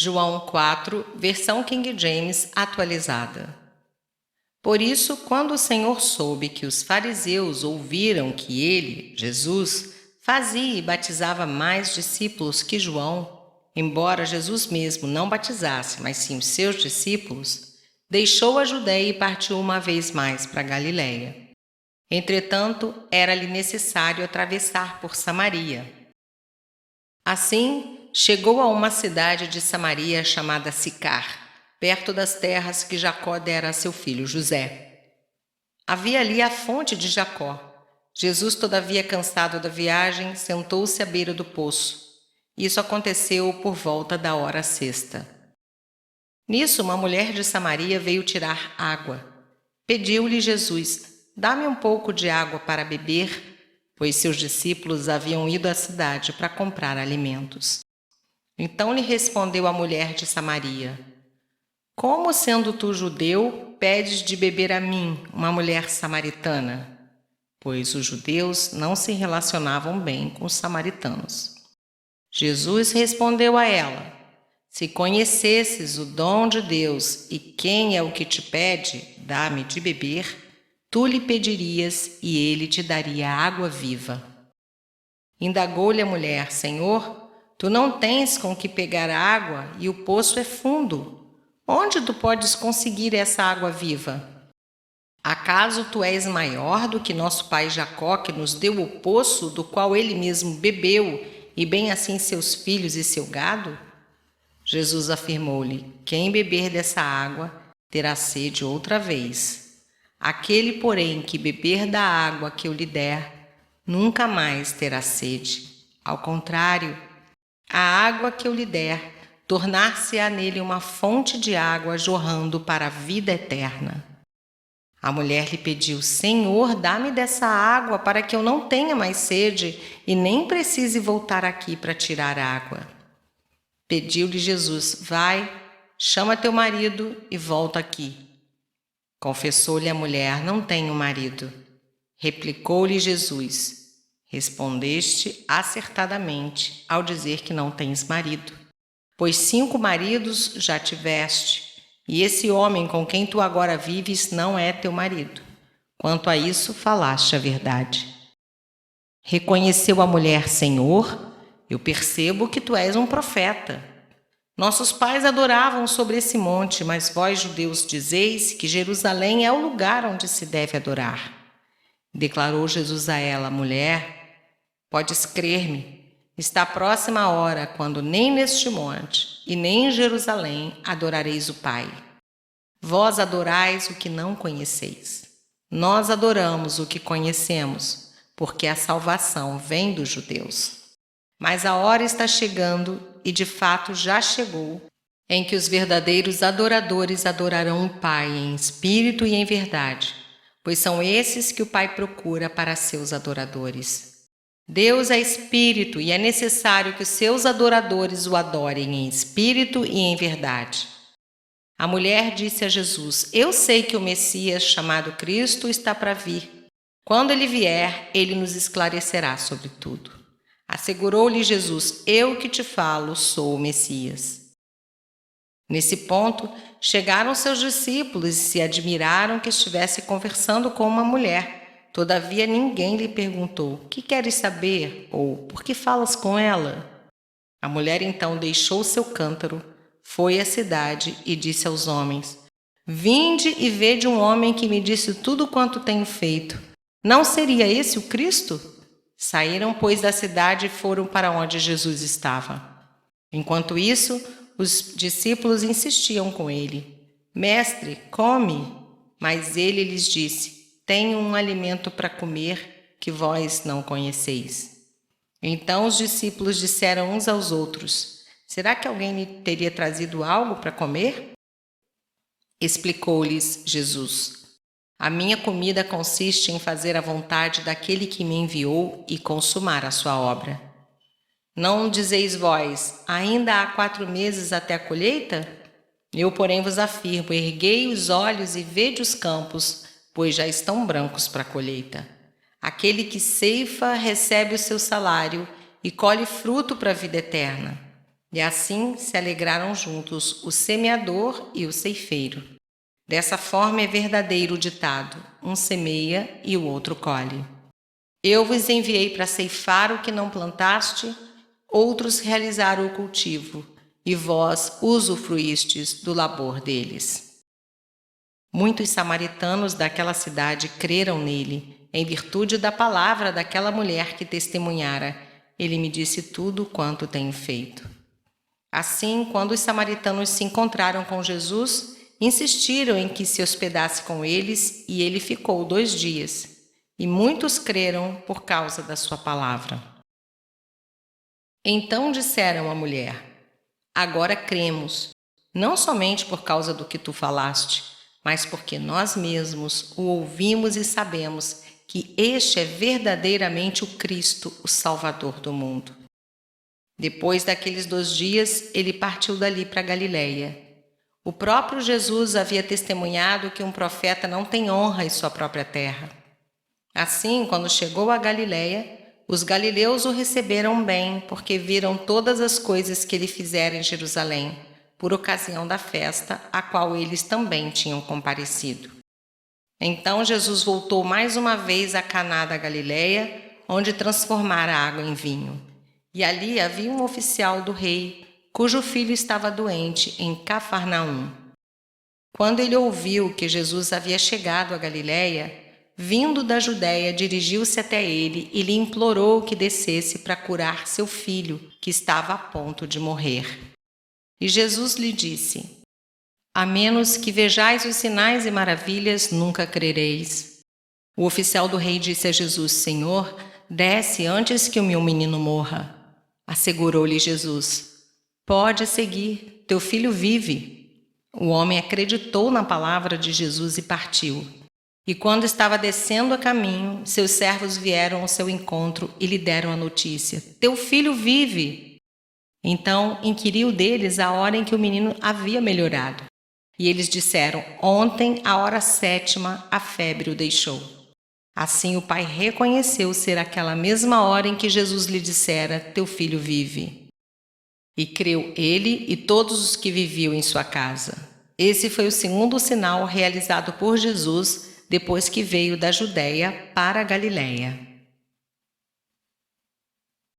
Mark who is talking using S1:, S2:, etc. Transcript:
S1: João 4, versão King James atualizada. Por isso, quando o Senhor soube que os fariseus ouviram que ele, Jesus, fazia e batizava mais discípulos que João, embora Jesus mesmo não batizasse, mas sim os seus discípulos, deixou a Judéia e partiu uma vez mais para Galiléia. Entretanto, era-lhe necessário atravessar por Samaria. Assim, chegou a uma cidade de Samaria chamada Sicar, perto das terras que Jacó dera a seu filho José. Havia ali a fonte de Jacó. Jesus, todavia cansado da viagem, sentou-se à beira do poço. Isso aconteceu por volta da hora sexta. Nisso, uma mulher de Samaria veio tirar água. Pediu-lhe Jesus: dá-me um pouco de água para beber, pois seus discípulos haviam ido à cidade para comprar alimentos. Então lhe respondeu a mulher de Samaria: como, sendo tu judeu, pedes de beber a mim, uma mulher samaritana? Pois os judeus não se relacionavam bem com os samaritanos. Jesus respondeu a ela: se conhecesses o dom de Deus e quem é o que te pede, dá-me de beber, tu lhe pedirias e ele te daria água viva. Indagou-lhe a mulher: Senhor, tu não tens com que pegar água e o poço é fundo. Onde tu podes conseguir essa água viva? Acaso tu és maior do que nosso pai Jacó, que nos deu o poço do qual ele mesmo bebeu, e bem assim seus filhos e seu gado? Jesus afirmou-lhe: quem beber dessa água terá sede outra vez. Aquele, porém, que beber da água que eu lhe der, nunca mais terá sede. Ao contrário, a água que eu lhe der tornar-se-á nele uma fonte de água jorrando para a vida eterna. A mulher lhe pediu: Senhor, dá-me dessa água para que eu não tenha mais sede e nem precise voltar aqui para tirar água. Pediu-lhe Jesus: vai, chama teu marido e volta aqui. Confessou-lhe a mulher: não tenho marido. Replicou-lhe Jesus: respondeste acertadamente ao dizer que não tens marido, pois 5 maridos já tiveste, e esse homem com quem tu agora vives não é teu marido. Quanto a isso, falaste a verdade. Reconheceu a mulher: Senhor, eu percebo que tu és um profeta. Nossos pais adoravam sobre esse monte, mas vós, judeus, dizeis que Jerusalém é o lugar onde se deve adorar. Declarou Jesus a ela: mulher, podes crer-me, está próxima a hora quando nem neste monte e nem em Jerusalém adorareis o Pai. Vós adorais o que não conheceis. Nós adoramos o que conhecemos, porque a salvação vem dos judeus. Mas a hora está chegando, e de fato já chegou, em que os verdadeiros adoradores adorarão o Pai em espírito e em verdade, pois são esses que o Pai procura para seus adoradores. Deus é espírito e é necessário que os seus adoradores o adorem em espírito e em verdade. A mulher disse a Jesus: eu sei que o Messias, chamado Cristo, está para vir. Quando ele vier, ele nos esclarecerá sobre tudo. Assegurou-lhe Jesus: eu que te falo, sou o Messias. Nesse ponto, chegaram seus discípulos e se admiraram que estivesse conversando com uma mulher. Todavia ninguém lhe perguntou: que queres saber? Ou por que falas com ela? A mulher então deixou seu cântaro, foi à cidade e disse aos homens: vinde e vede um homem que me disse tudo quanto tenho feito. Não seria esse o Cristo? Saíram, pois, da cidade e foram para onde Jesus estava. Enquanto isso, os discípulos insistiam com ele: mestre, come. Mas ele lhes disse: tenho um alimento para comer que vós não conheceis. Então os discípulos disseram uns aos outros: será que alguém lhe teria trazido algo para comer? Explicou-lhes Jesus: a minha comida consiste em fazer a vontade daquele que me enviou e consumar a sua obra. Não dizeis vós: ainda há 4 meses até a colheita? Eu, porém, vos afirmo: erguei os olhos e vede os campos, pois já estão brancos para a colheita. Aquele que ceifa recebe o seu salário e colhe fruto para a vida eterna. E assim se alegraram juntos o semeador e o ceifeiro. Dessa forma é verdadeiro o ditado: um semeia e o outro colhe. Eu vos enviei para ceifar o que não plantaste, outros realizaram o cultivo, e vós usufruístes do labor deles. Muitos samaritanos daquela cidade creram nele, em virtude da palavra daquela mulher que testemunhara: ele me disse tudo quanto tenho feito. Assim, quando os samaritanos se encontraram com Jesus, insistiram em que se hospedasse com eles, e ele ficou 2 dias. E muitos creram por causa da sua palavra. Então disseram à mulher: agora cremos, não somente por causa do que tu falaste, mas porque nós mesmos o ouvimos e sabemos que este é verdadeiramente o Cristo, o Salvador do mundo. Depois daqueles 2 dias, ele partiu dali para Galiléia. O próprio Jesus havia testemunhado que um profeta não tem honra em sua própria terra. Assim, quando chegou a Galiléia, os galileus o receberam bem, porque viram todas as coisas que ele fizera em Jerusalém, por ocasião da festa, a qual eles também tinham comparecido. Então Jesus voltou mais uma vez a Caná da Galiléia, onde transformara a água em vinho. E ali havia um oficial do rei, cujo filho estava doente, em Cafarnaum. Quando ele ouviu que Jesus havia chegado a Galiléia, vindo da Judéia, dirigiu-se até ele e lhe implorou que descesse para curar seu filho, que estava a ponto de morrer. E Jesus lhe disse: a menos que vejais os sinais e maravilhas, nunca crereis. O oficial do rei disse a Jesus: Senhor, desce antes que o meu menino morra. Assegurou-lhe Jesus: pode seguir, teu filho vive. O homem acreditou na palavra de Jesus e partiu. E quando estava descendo a caminho, seus servos vieram ao seu encontro e lhe deram a notícia: teu filho vive. Então inquiriu deles a hora em que o menino havia melhorado. E eles disseram: ontem, à hora 7ª, a febre o deixou. Assim o pai reconheceu ser aquela mesma hora em que Jesus lhe dissera: teu filho vive. E creu ele e todos os que viviam em sua casa. Esse foi o segundo sinal realizado por Jesus depois que veio da Judéia para a Galiléia.